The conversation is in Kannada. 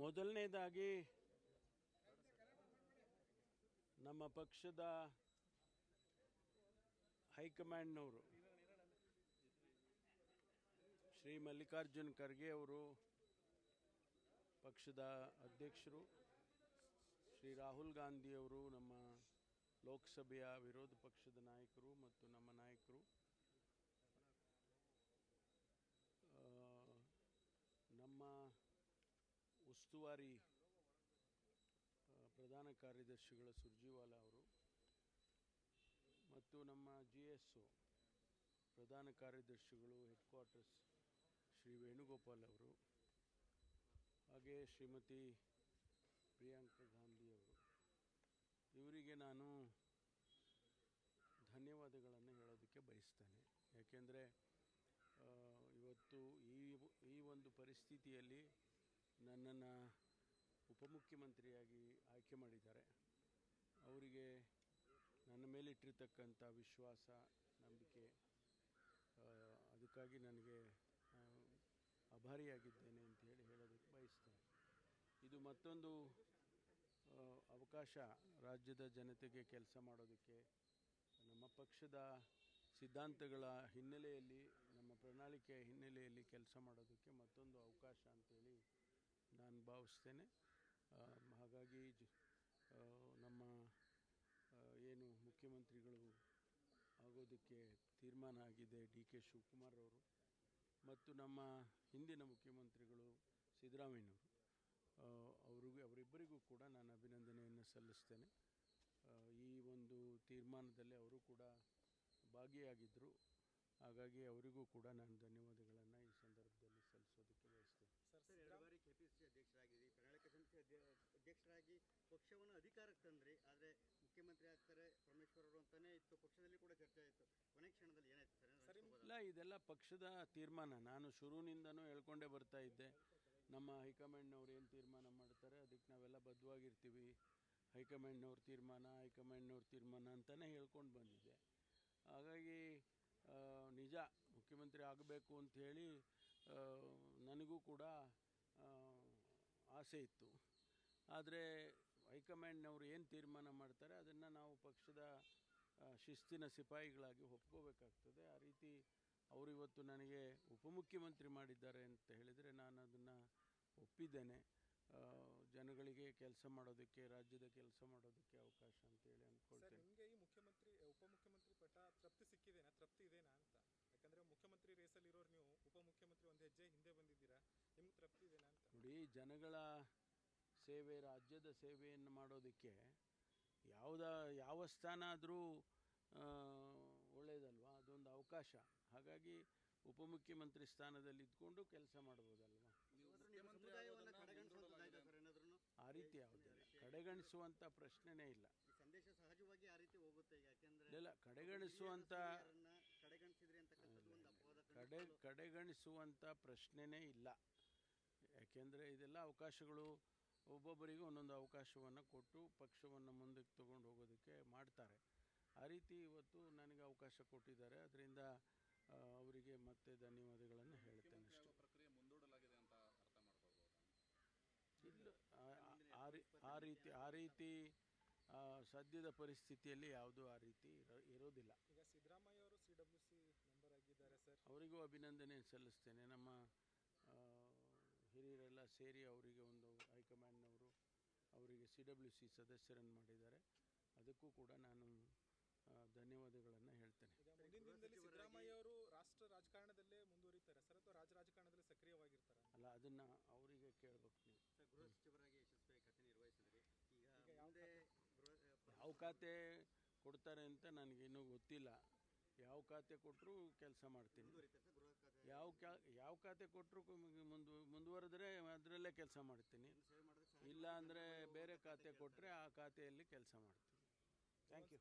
ಮೊದಲನೇದಾಗಿ ನಮ್ಮ ಪಕ್ಷದ ಹೈಕಮಾಂಡ್ನವರು ಶ್ರೀ ಮಲ್ಲಿಕಾರ್ಜುನ್ ಖರ್ಗೆ ಅವರು, ಪಕ್ಷದ ಅಧ್ಯಕ್ಷರು ಶ್ರೀ ರಾಹುಲ್ ಗಾಂಧಿಯವರು, ನಮ್ಮ ಲೋಕಸಭೆಯ ವಿರೋಧ ಪಕ್ಷದ ನಾಯಕರು ಮತ್ತು ನಮ್ಮ ನಾಯಕರು, ನಮ್ಮ ಉಸ್ತುವಾರಿ ಪ್ರಧಾನ ಕಾರ್ಯದರ್ಶಿಗಳ ಸುರ್ಜಿವಾಲಾ ಅವರು ಮತ್ತು ನಮ್ಮ GSO ಪ್ರಧಾನ ಕಾರ್ಯದರ್ಶಿಗಳು ಹೆಡ್ ಕ್ವಾರ್ಟರ್ಸ್ ಶ್ರೀ ವೇಣುಗೋಪಾಲ್ ಅವರು, ಹಾಗೆ ಶ್ರೀಮತಿ ಪ್ರಿಯಾಂಕಾ ಗಾಂಧಿ ಅವರು, ಇವರಿಗೆ ನಾನು ಧನ್ಯವಾದಗಳನ್ನು ಹೇಳೋದಕ್ಕೆ ಬಯಸ್ತೇನೆ. ಯಾಕೆಂದರೆ ಇವತ್ತು ಈ ಒಂದು ಪರಿಸ್ಥಿತಿಯಲ್ಲಿ ನನ್ನನ್ನು ಉಪಮುಖ್ಯಮಂತ್ರಿಯಾಗಿ ಆಯ್ಕೆ ಮಾಡಿದ್ದಾರೆ. ಅವರಿಗೆ ನನ್ನ ಮೇಲಿಟ್ಟಿರ್ತಕ್ಕಂಥ ವಿಶ್ವಾಸ, ನಂಬಿಕೆ, ಅದಕ್ಕಾಗಿ ನನಗೆ ಆಭಾರಿಯಾಗಿದ್ದೇನೆ ಅಂತ ಹೇಳೋದಕ್ಕೆ ಬಯಸ್ತೇನೆ. ಇದು ಮತ್ತೊಂದು ಅವಕಾಶ ರಾಜ್ಯದ ಜನತೆಗೆ ಕೆಲಸ ಮಾಡೋದಕ್ಕೆ, ನಮ್ಮ ಪಕ್ಷದ ಸಿದ್ಧಾಂತಗಳ ಹಿನ್ನೆಲೆಯಲ್ಲಿ, ನಮ್ಮ ಪ್ರಣಾಳಿಕೆಯ ಹಿನ್ನೆಲೆಯಲ್ಲಿ ಕೆಲಸ ಮಾಡೋದಕ್ಕೆ ಮತ್ತೊಂದು ಅವಕಾಶ ಅಂತೇಳಿ ನಾನು ಭಾವಿಸ್ತೇನೆ. ಹಾಗಾಗಿ ನಮ್ಮ ಏನು ಮುಖ್ಯಮಂತ್ರಿಗಳು ಆಗೋದಕ್ಕೆ ತೀರ್ಮಾನ ಆಗಿದೆ DK ಶಿವಕುಮಾರ್ ಅವರು ಮತ್ತು ನಮ್ಮ ಹಿಂದಿನ ಮುಖ್ಯಮಂತ್ರಿಗಳು ಸಿದ್ದರಾಮಯ್ಯನವರು, ಅವರಿಬ್ಬರಿಗೂ ಕೂಡ ನಾನು ಅಭಿನಂದನೆಯನ್ನು ಸಲ್ಲಿಸ್ತೇನೆ. ಈ ಒಂದು ತೀರ್ಮಾನದಲ್ಲಿ ಅವರು ಕೂಡ ಭಾಗಿಯಾಗಿದ್ದರು. ಹಾಗಾಗಿ ಅವರಿಗೂ ಕೂಡ ನಾನು ಧನ್ಯವಾದಗಳನ್ನು ಈ ಸಂದರ್ಭದಲ್ಲಿ ಸಲ್ಲಿಸೋದಕ್ಕೆ ಬಯಸ್ತೇನೆ. ಸರ್, 2 ಬಾರಿ KPCC ಅಧ್ಯಕ್ಷರಾಗಿದ್ರಿ, ಪ್ರಣಾಳಿಕೆ ಸಮಿತಿ ಅಧ್ಯಕ್ಷರಾಗಿ ಪಕ್ಷವನ್ನು ಅಧಿಕಾರಕ್ಕೆ ತಂದ್ರಿ. ಆದರೆ ಮುಖ್ಯಮಂತ್ರಿ ಆಗ್ತಾರೆ ಪರಮೇಶ್ವರ್ ಅವರು ಅಂತಾನೆ ಇತ್ತು, ಪಕ್ಷದಲ್ಲಿ ಕೂಡ ಚರ್ಚೆ ಆಯಿತು. ಕೊನೆ ಕ್ಷಣದಲ್ಲಿ ಏನಾಯ್ತು ಸರ್? ಇಲ್ಲ, ಇದೆಲ್ಲ ಪಕ್ಷದ ತೀರ್ಮಾನ. ನಾನು ಶುರುವಿನಿಂದನೂ ಹೇಳ್ಕೊಂಡೇ ಬರ್ತಾ ಇದ್ದೆ, ನಮ್ಮ ಹೈಕಮಾಂಡ್ನವ್ರು ಏನು ತೀರ್ಮಾನ ಮಾಡ್ತಾರೆ ಅದಕ್ಕೆ ನಾವೆಲ್ಲ ಬದ್ಧವಾಗಿರ್ತೀವಿ. ಹೈಕಮಾಂಡ್ನವ್ರ ತೀರ್ಮಾನ ಅಂತಲೇ ಹೇಳ್ಕೊಂಡು ಬಂದಿದ್ದೆ. ಹಾಗಾಗಿ ನಿಜ ಮುಖ್ಯಮಂತ್ರಿ ಆಗಬೇಕು ಅಂಥೇಳಿ ನನಗೂ ಕೂಡ ಆಸೆ ಇತ್ತು. ಆದರೆ ಹೈಕಮಾಂಡ್ನವರು ಏನು ತೀರ್ಮಾನ ಮಾಡ್ತಾರೆ ಅದನ್ನು ನಾವು ಪಕ್ಷದ ಶಿಸ್ತಿನ ಸಿಪಾಯಿಗಳಾಗಿ ಒಪ್ಕೋಬೇಕಾಗ್ತದೆ. ಆ ರೀತಿ ಅವರು ಇವತ್ತು ನನಗೆ ಉಪಮುಖ್ಯಮಂತ್ರಿ ಮಾಡಿದ್ದಾರೆ ಅಂತ ಹೇಳಿದರೆ ನಾನು ಅದನ್ನು ಒಪ್ಪಿದ್ದೇನೆ. ಜನಗಳಿಗೆ ಕೆಲಸ ಮಾಡೋದಕ್ಕೆ, ರಾಜ್ಯದ ಕೆಲಸ ಮಾಡೋದಕ್ಕೆ ಅವಕಾಶ ಅಂತೇಳಿ ಅಂದ್ಕೊಳ್ತೇನೆ. ನಿಮಗೆ ಈ ಉಪಮುಖ್ಯಮಂತ್ರಿ ಪಟ್ಟ ತೃಪ್ತಿ ಇದೆನಾ ಅಂತ? ಯಾಕಂದರೆ ಮುಖ್ಯಮಂತ್ರಿ ರೇಸಲ್ಲಿ ಇರೋರು ನೀವು, ಉಪಮುಖ್ಯಮಂತ್ರಿ ಒಂದು ಹೆಜ್ಜೆ ಹಿಂದೆ ಬಂದಿದ್ದೀರಾ, ನಿಮ್ಗೆ ತೃಪ್ತಿ ಇದೆನಾ ಅಂತ? ನೋಡಿ, ಜನಗಳ ಸೇವೆ, ರಾಜ್ಯದ ಸೇವೆಯನ್ನು ಮಾಡೋದಕ್ಕೆ ಯಾವ ಸ್ಥಾನ ಆದರೂ ಒಳ್ಳೆಯದಲ್ವ, ಅದೊಂದು ಅವಕಾಶ. ಹಾಗಾಗಿ ಉಪಮುಖ್ಯಮಂತ್ರಿ ಸ್ಥಾನದಲ್ಲಿ ಇದ್ಕೊಂಡು ಕೆಲಸ ಮಾಡ್ಬೋದಲ್ವ. ಆ ರೀತಿ ಯಾವುದಿಲ್ಲ, ಕಡೆಗಣಿಸುವಂಥ ಪ್ರಶ್ನೆನೇ ಇಲ್ಲ. ಸಂದೇಶ ಸಹಜವಾಗಿ ಆ ರೀತಿ ಹೋಗುತ್ತೆ. ಇಲ್ಲ, ಕಡೆಗಣಿಸುವಂಥ ಪ್ರಶ್ನೆನೇ ಇಲ್ಲ. ಯಾಕೆಂದರೆ ಇದೆಲ್ಲ ಅವಕಾಶಗಳು, ಒಬ್ಬೊಬ್ಬರಿಗೂ ಒಂದೊಂದು ಅವಕಾಶವನ್ನು ಕೊಟ್ಟು ಪಕ್ಷವನ್ನು ಮುಂದಕ್ಕೆ ತಗೊಂಡು ಹೋಗೋದಕ್ಕೆ ಮಾಡ್ತಾರೆ. ಆ ರೀತಿ ಇವತ್ತು ನನಗೆ ಅವಕಾಶ ಕೊಟ್ಟಿದ್ದಾರೆ. ಅದರಿಂದ ಅವರಿಗೆ ಮತ್ತೆ ಧನ್ಯವಾದಗಳನ್ನು ಹೇಳ್ತೇನೆ ಅಷ್ಟೇ. ಪ್ರಕ್ರಿಯೆ ಮುಂದೂಡಲಾಗಿದೆ ಅಂತ ಅರ್ಥ ಮಾಡ್ಕೊಳ್ಬೋದು. ಇಲ್ಲ, ಆ ರೀತಿ ಸದ್ಯದ ಪರಿಸ್ಥಿತಿಯಲ್ಲಿ ಯಾವುದೂ ಆ ರೀತಿ ಇರೋದಿಲ್ಲ. ಈಗ ಸಿದ್ದರಾಮಯ್ಯ ಅವರು CWC ಮೆಂಬರ್ ಆಗಿದ್ದಾರೆ ಸರ್, ಅವರಿಗೂ ಅಭಿನಂದನೆ ಸಲ್ಲಿಸ್ತೇನೆ. ನಮ್ಮ ಹಿರಿಯರೆಲ್ಲ ಸೇರಿ ಅವರಿಗೆ ಒಂದು ಹೈಕಮಾಂಡ್ನವರು ಅವರಿಗೆ CWC ಸದಸ್ಯರನ್ನು ಮಾಡಿದ್ದಾರೆ. ಅದಕ್ಕೂ ಕೂಡ ನಾನು ಧನ್ಯವಾದಗಳನ್ನು ಹೇಳ್ತೇನೆ. ಮುಂದಿನ ದಿನದಲ್ಲಿ ಸಿದ್ದರಾಮಯ್ಯ ಅವರು ರಾಷ್ಟ್ರ ರಾಜಕಾರಣದಲ್ಲೇ ಮುಂದುವರಿತಾರೆ ಸರ್, ಅಥವಾ ರಾಜಕಾರಣದಲ್ಲಿ ಸಕ್ರಿಯವಾಗಿರ್ತಾರೆ? ಅಲ್ಲ, ಅದನ್ನು ಅವರಿಗೆ ಕೇಳಬೇಕು ನೀವು. ಗೃಹ ಸಚಿವರಾಗಿ ಯಶಸ್ವಿಯಾಗಿ ಖಾತೆ ನಿರ್ವಹಿಸಿದ್ರಿ. ಈಗ ಯಾವ ಖಾತೆ ಕೊಡ್ತಾರೆ ಅಂತ ನನಗಿನ್ನೂ ಗೊತ್ತಿಲ್ಲ. ಯಾವ ಖಾತೆ ಕೊಟ್ಟರು ಕೆಲಸ ಮಾಡ್ತೀನಿ. ಯಾವ ಖಾತೆ ಕೊಟ್ಟರು ಮುಂದುವರೆದ್ರೆ ಅದರಲ್ಲೇ ಕೆಲಸ ಮಾಡ್ತೀನಿ. ಇಲ್ಲ ಅಂದರೆ ಬೇರೆ ಖಾತೆ ಕೊಟ್ಟರೆ ಆ ಖಾತೆಯಲ್ಲಿ ಕೆಲಸ ಮಾಡ್ತೀನಿ. Thank you.